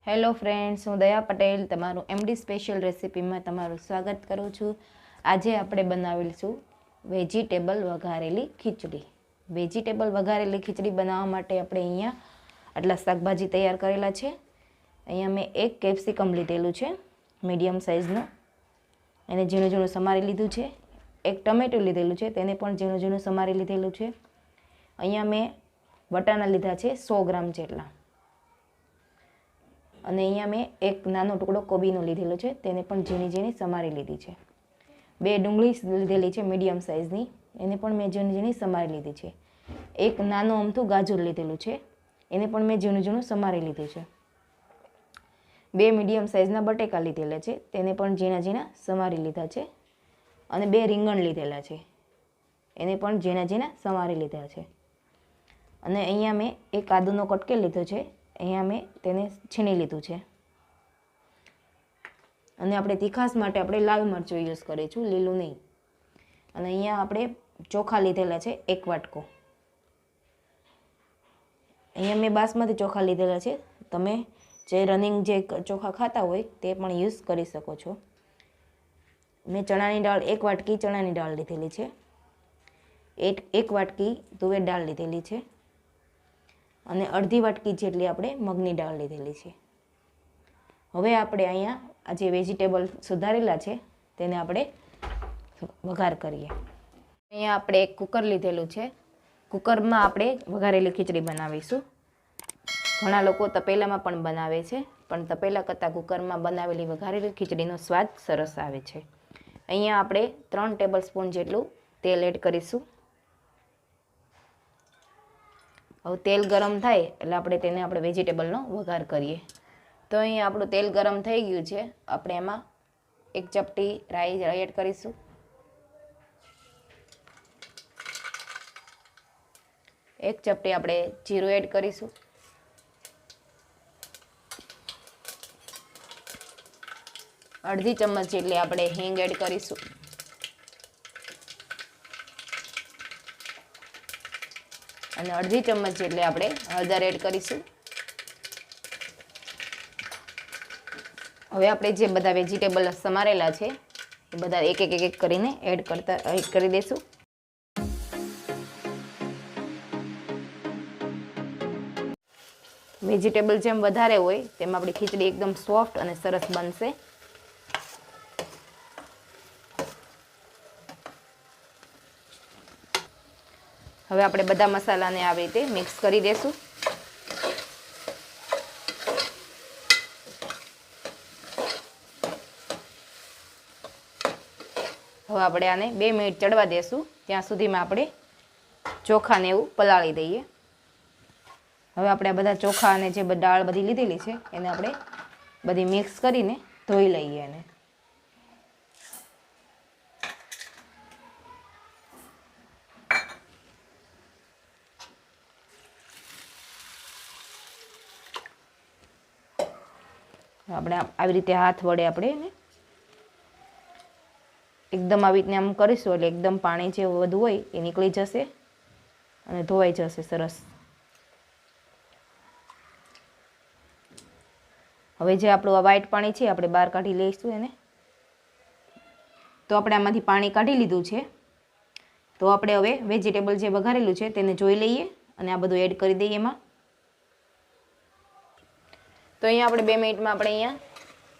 Hello friends, हूँ दया Patel तमारू MD special recipe में तमारू स्वागत करूँ छूँ। आज आपणे बनावीशुं वेजिटेबल वघारेली खीचड़ी। वेजिटेबल वघारेली खीचड़ी बनाववा माटे आपणे अहींया आटला शाकभाजी तैयार करेला छे। अहींया मैं एक केप्सिकम लीधेलुं छे मीडियम साइजनुं, एने झीणुं झीणुं समारी लीधुं छे। एक टमेटो लीधेलुं छे, तेने पण झीणुं झीणुं समारी लीधेलुं छे। अहींया मैं वटाणा लीधा छे 100 ग्राम जेटला, અને અહીંયા મેં એક નાનો ટુકડો કોબીનો લીધેલો છે, તેને પણ ઝીણી ઝીણી સમારી લીધી છે। બે ડુંગળી લીધેલી છે મીડિયમ સાઇઝની, એને પણ મેં ઝીણી ઝીણી સમારી લીધી છે। એક નાનો અમથું ગાજર લીધેલું છે, એને પણ મેં ઝીણું ઝીણું સમારી લીધું છે। બે મીડિયમ સાઇઝના બટેકા લીધેલા છે, તેને પણ ઝીણા ઝીણા સમારી લીધા છે। અને બે રીંગણ લીધેલા છે, એને પણ ઝીણા ઝીણા સમારી લીધા છે। અને અહીંયા મેં એક આદુનો કટકે લીધો છે, અહીંયા મેં તેને છીણી લીધું છે। અને આપણે તીખાસ માટે આપણે લાલ મરચું યુઝ કરીશું, લીલું નહીં। અને અહીંયા આપણે ચોખા લીધેલા છે 1 વાટકો। અહીંયા મેં બાસમતી ચોખા લીધેલા છે, તમે જે રનિંગ જે ચોખા ખાતા હોય તે પણ યુઝ કરી શકો છો। મેં ચણાની દાળ 1 વાટકી ચણાની દાળ લીધેલી છે, 1 વાટકી તુવેર દાળ લીધેલી છે, અને અડધી વાટકી જેટલી આપણે મગની દાળ લીધેલી છે। હવે આપણે અહીંયા આ જે વેજીટેબલ સુધારેલા છે તેને આપણે વઘાર કરીએ। અહીંયા આપણે એક કુકર લીધેલું છે, કુકરમાં આપણે વઘારેલી ખીચડી બનાવીશું। ઘણા લોકો તપેલામાં પણ બનાવે છે, પણ તપેલા કરતાં કુકરમાં બનાવેલી વઘારેલી ખીચડીનો સ્વાદ સરસ આવે છે। અહીંયા આપણે 3 ટેબલસ્પૂન જેટલું તેલ એડ કરીશું। હવે તેલ ગરમ થાય એટલે આપણે તેને આપણે વેજીટેબલનો વઘાર કરીએ। તો અહીં આપણું તેલ ગરમ થઈ ગયું છે, આપણે એમાં 1 ચપટી રાઈ એડ કરીશું। એક ચપટી આપણે જીરું એડ કરીશું। અડધી ચમચ જેટલી આપણે હિંગ એડ કરીશું। અને અડધી ચમચ જેટલી આપણે હળદર એડ કરીશું। હવે આપણે જે બધા વેજીટેબલ સમારેલા છે એ બધા એક એક કરીને એડ કરી દઈશું। વેજીટેબલ જેમ વધારે હોય તેમ આપણી ખીચડી એકદમ સોફ્ટ અને સરસ બનશે। હવે આપણે બધા મસાલાને આવી રીતે મિક્સ કરી દેશું। હવે આપણે આને 2 મિનિટ ચડવા દેશું, ત્યાં સુધીમાં આપણે ચોખાને એવું પલાળી દઈએ। હવે આપણે આ બધા ચોખા અને જે દાળ બધી લીધેલી છે એને આપણે બધી મિક્સ કરીને ધોઈ લઈએ એને। આપણે આવી રીતે હાથ વડે આપણે એકદમ આવી રીતે આમ કરીશું એટલે એકદમ પાણી જે વધુ હોય એ નીકળી જશે અને ધોવાઈ જશે સરસ। હવે જે આપણું આ વ્હાઈટ પાણી છે આપણે બહાર કાઢી લઈશું એને। તો આપણે આમાંથી પાણી કાઢી લીધું છે, તો આપણે હવે વેજીટેબલ જે વઘારેલું છે તેને જોઈ લઈએ અને આ બધું એડ કરી દઈએ એમાં। તો અહીંયા આપણે 2 મિનિટમાં આપણે અહીંયા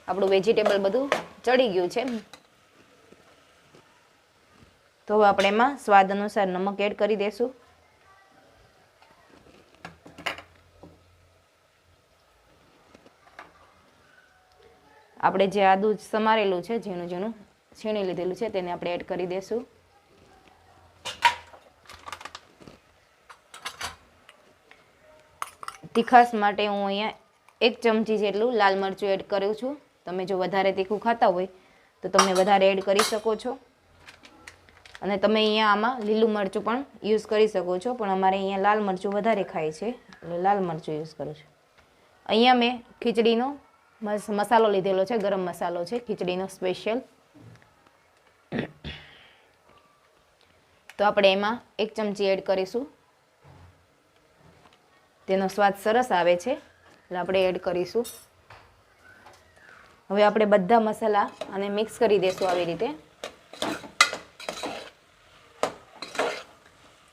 આપણું વેજીટેબલ બધું ચડી ગયું છે। તો હવે આપણે એમાં સ્વાદ અનુસાર નમક એડ કરી દઈશું। આપણે જે આદુ સમારેલું છે ઝીણું ઝીણું છીણી લીધેલું છે તેને આપણે એડ કરી દઈશું। તીખાસ માટે હું અહીંયા 1 ચમચી જેટલું લાલ મરચું એડ કરું છું। તમે જો વધારે તીખું ખાતા હોય તો તમે વધારે એડ કરી શકો છો, અને તમે અહીંયા આમાં લીલું મરચું પણ યુઝ કરી શકો છો, પણ અમારે અહીંયા લાલ મરચું વધારે ખાય છે એટલે લાલ મરચું યુઝ કરું છું। અહીંયા મેં ખીચડીનો મસાલો લીધેલો છે, ગરમ મસાલો છે ખીચડીનો સ્પેશિયલ। તો આપણે એમાં 1 ચમચી એડ કરીશું, તેનો સ્વાદ સરસ આવે છે એટલે આપણે એડ કરીશું। હવે આપણે બધા મસાલા આને મિક્સ કરી દઈશું આવી રીતે।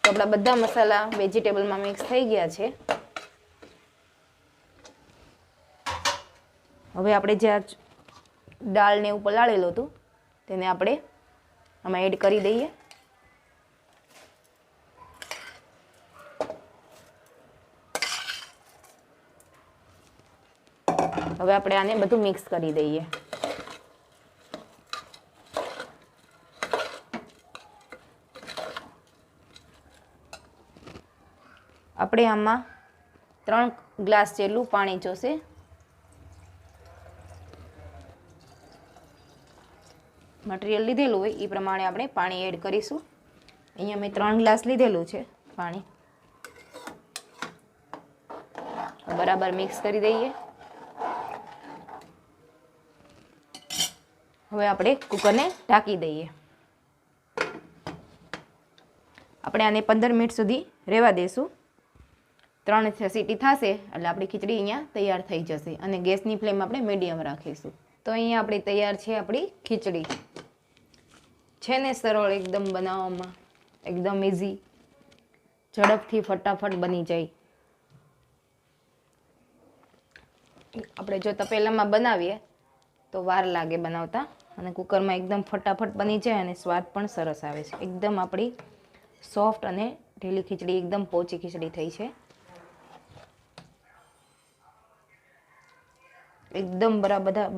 તો આપણા બધા મસાલા વેજીટેબલમાં મિક્સ થઈ ગયા છે। હવે આપણે જે દાળને ઉપર પલાળેલું હતું તેને આપણે આમાં એડ કરી દઈએ। હવે આપણે આને બધું મિક્સ કરી દઈએ। આપણે આમાં 3 ગ્લાસ જેટલું પાણી જોશે। મટીરિયલ લીધેલું હોય એ પ્રમાણે આપણે પાણી એડ કરીશું। અહીંયા મેં 3 ગ્લાસ લીધેલું છે પાણી। બરાબર મિક્સ કરી દઈએ। હવે આપણે કુકરને ઢાંકી દઈએ। આપણે આને 15 મિનિટ સુધી રહેવા દઈશું। 3 સીટી થશે એટલે આપણી ખીચડી અહીંયા તૈયાર થઈ જશે અને ગેસની ફ્લેમ આપણે મીડિયમ રાખીશું। તો અહીંયા આપણી તૈયાર છે આપણી ખીચડી। છે ને સરળ એકદમ બનાવવામાં, એકદમ ઇઝી, ઝડપથી ફટાફટ બની જાય। આપણે જો તપેલામાં બનાવીએ તો વાર લાગે બનાવતા અને કુકરમાં એકદમ ફટાફટ બની જાય અને સ્વાદ પણ સરસ આવે છે। એકદમ આપણી સોફ્ટ અને ઢીલી ખીચડી, એકદમ પોચી ખીચડી થઈ છે। એકદમ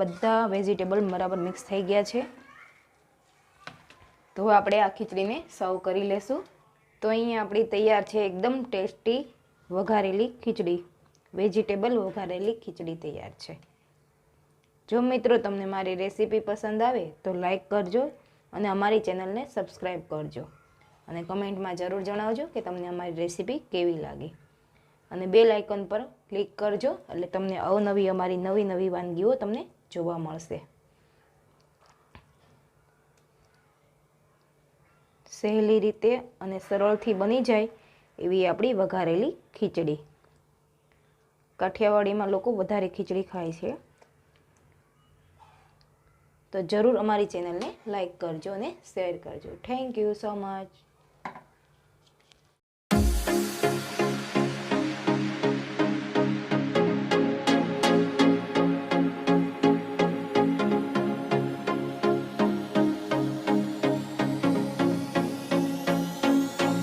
બધા વેજીટેબલ બરાબર મિક્સ થઈ ગયા છે। તો આપણે આ ખીચડીને સર્વ કરી લેશું। તો અહીંયા આપણી તૈયાર છે એકદમ ટેસ્ટી વઘારેલી ખીચડી, વેજીટેબલ વઘારેલી ખીચડી તૈયાર છે। જો મિત્રો તમને મારી રેસીપી પસંદ આવે તો લાઈક કરજો અને અમારી ચેનલને સબસ્ક્રાઈબ કરજો અને કમેન્ટમાં જરૂર જણાવજો કે તમને અમારી રેસીપી કેવી લાગી અને બેલ આઇકન પર ક્લિક કરજો એટલે તમને અવનવી અમારી નવી વાનગીઓ તમને જોવા મળશે। સહેલી રીતે અને સરળથી બની જાય એવી આપણી વઘારેલી ખીચડી। કાઠિયાવાડીમાં લોકો વધારે ખીચડી ખાય છે। તો જરૂર અમારી ચેનલને લાઈક કરજો અને શેર કરજો। Thank you so much.